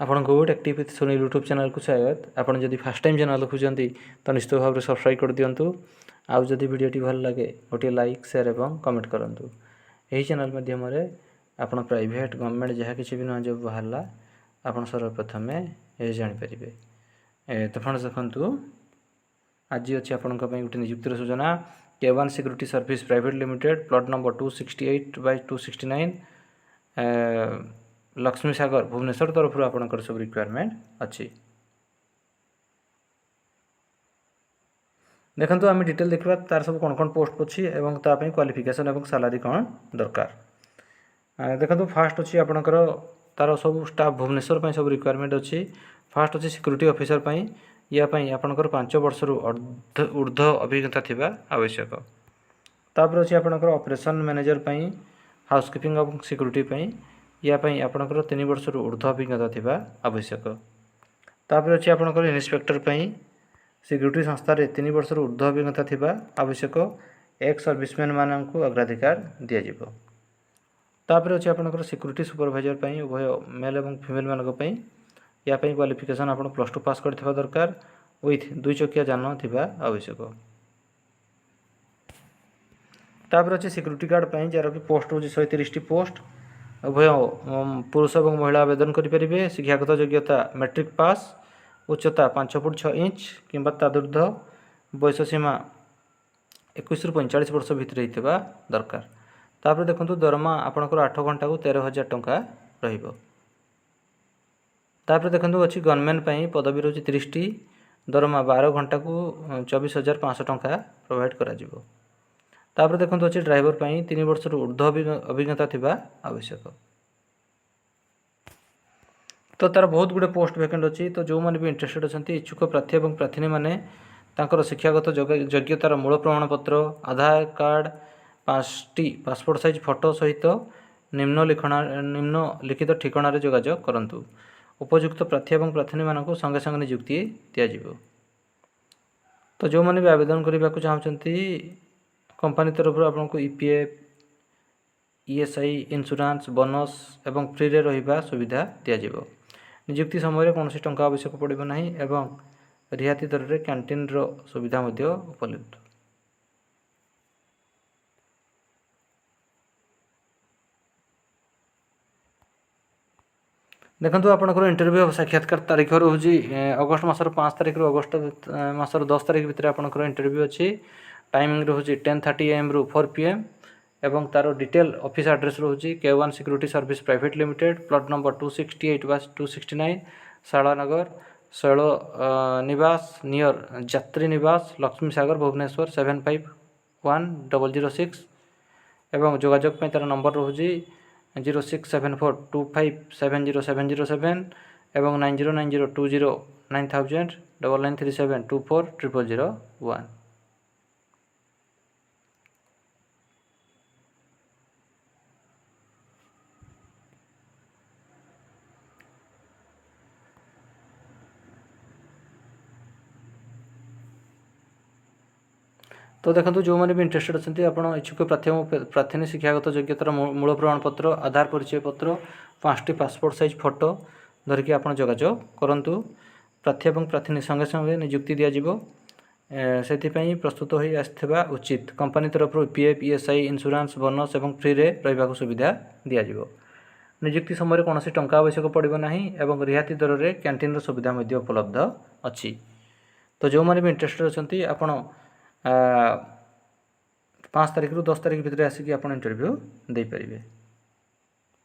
आपको टेक्टिव with Soni YouTube channel को स्वागत। आपड़ जदि फास्ट टाइम चैनल देखुंत तो निश्चित भाव में सब्सक्राइब कर दिंतु। आउ जदि वीडियोटी भल लगे गोटे लाइक शेयर और कमेंट करूँ। यही चैनल माध्यम आप प्राइवेट गवर्नमेंट जहाँ किसी भी नया जॉब बाहर आप सर्वप्रथम ये जापर। तो फ्रेंड्स देखु आज अच्छी आपण गोटे निजुक्तिर सूचना K1 security service private limited plot number 268/269 Laxmi Sagar Bhubaneswar तरफ आपंकर सब रिक्वायरमेंट अच्छी। देखो आम डिटेल देखा तार सब कौन कौन पोस्ट अच्छी और ताप क्वालिफिकेशन और सैलरी कौन दरकार। देखो फास्ट अच्छी आपंकर तार सब स्टाफ भुवनेश्वर सब रिक्वायरमेंट अच्छी। फास्ट अच्छी सिक्यूरीटी ऑफिसर यापाई आपंकर 5 वर्ष ऊर्ध्व अभिज्ञता थिबा आवश्यक। तापर अच्छी आपंकर ऑपरेशन मैनेजर हाउसकीपिंग और सिक्यूरीटी यापाई आपंकर 3 वर्ष ऊर्ध्व अभिज्ञता थिबा आवश्यक। तापर अच्छी आपंकर इन्स्पेक्टर सिक्यूरीटी संस्था 3 वर्ष ऊर्ध्व अभिज्ञता थिबा आवश्यक। एक्स सर्विसमैन मानक अग्राधिकार दिज्व। तापर अच्छी आपंकर सिक्यूरीटी सुपरवाइजर उभय मेल और फीमेल मानक या क्वालिफिकेशन आप +2 पास करथिबा दरकार विथ 2 चकिया जान थिबा आवश्यक। तापर अच्छे सिक्यूरीटी गार्ड जार कि पोस्ट हो 130 पोस्ट उभय पुरुष और महिला आवेदन करेंगे। शिक्षागत योग्यता मैट्रिक पास, उच्चता 5 फुट 6 इंच किंबा तदूर्ध, बयस सीमा 21 ରୁ 45 वर्ष भितर होता दरकार। तापर देखो दरमा आपंकर 8 घंटा को 13,000 टंका रहिबो। तापर देखो अच्छी गनमैन पदवी रही 30टी, दरमा 12 घंटा को 24,500 टंका प्रोवाइड करा जिवो। तापर देखो अच्छे ड्राइवर 3 वर्ष ऊर्ध्व अभिज्ञता थिबा आवश्यक। तो तार बहुत गुड़े पोस्ट वैकेंट अच्छी। तो जो मैंने भी इंटरेस्टेड अच्छा इच्छुक प्रार्थी और प्रार्थिनी मैंने शिक्षागत योग्यतार मूल प्रमाणपत्र, आधार कार्ड, 5टी पासपोर्ट साइज फोटो सहित निम्नलिखित ठिकाना जोगाजोग करंतु। उपयुक्त प्रार्थी और प्रार्थिनी मानक संगे संगे नियुक्ति दिज्व। तो जो मैंने भी आवेदन करने को चाहते कंपनी तरफ आपको EPF, ESI इंश्योरेंस बोनस एवं फ्री रे रहिबा सुविधा दिज्व। नियुक्ति समय कौन टंका आवश्यक पड़ो ना एवं रिहाती दर में कैंटीन सुविधा उपलब्ध। देखो आपंकर इंटरव्यू साक्षात्कार तारीख रोज अगस्ट मसर 5 तारीख रू अगस्ट मसर 10 तारीख भितर आपंकर इंटरव्यू अच्छी। टाइमिंग रोज 10:30 AM रू 4 PM एवं तार डिटेल ऑफिस एड्रेस रोज K1 security service private limited plot number 268/269 शालानगर शैल निवास नियर यात्री निवास लक्ष्मी सागर भुवनेश्वर 751006 एवं जोगाजोग तार नंबर रोज 067425700707 एवं 9090209000 9937240001। तो देखो जो मैंने भी इंटरेस्टेड अच्छा आप इच्छुक प्रार्थी प्रार्थिनी शिक्षागत योग्यतार मूल प्रमाणपत्र, आधार परिचय पत्र, 5टी पासपोर्ट साइज फोटो धरिकी आप जोगाजोग करूँ। प्रार्थी और प्रार्थिनी संगे संगे नियुक्ति दिज्व। से प्रस्तुत हो आसवा उचित। कंपनी तरफ EPF, ESI इंश्योरेंस बोनस और फ्री रे रहिबा सुविधा दिज्व। नियुक्ति समय कौन टंका आवश्यक पड़ो ना और रिहाती दर में कैंटीन सुविधा उपलब्ध अच्छी। तो जो मैंने भी इंटरेस्टेड अच्छा आप 5 तारीख रू 10 तारीख भितर आसिक आप इंटरव्यू दे पारिबे।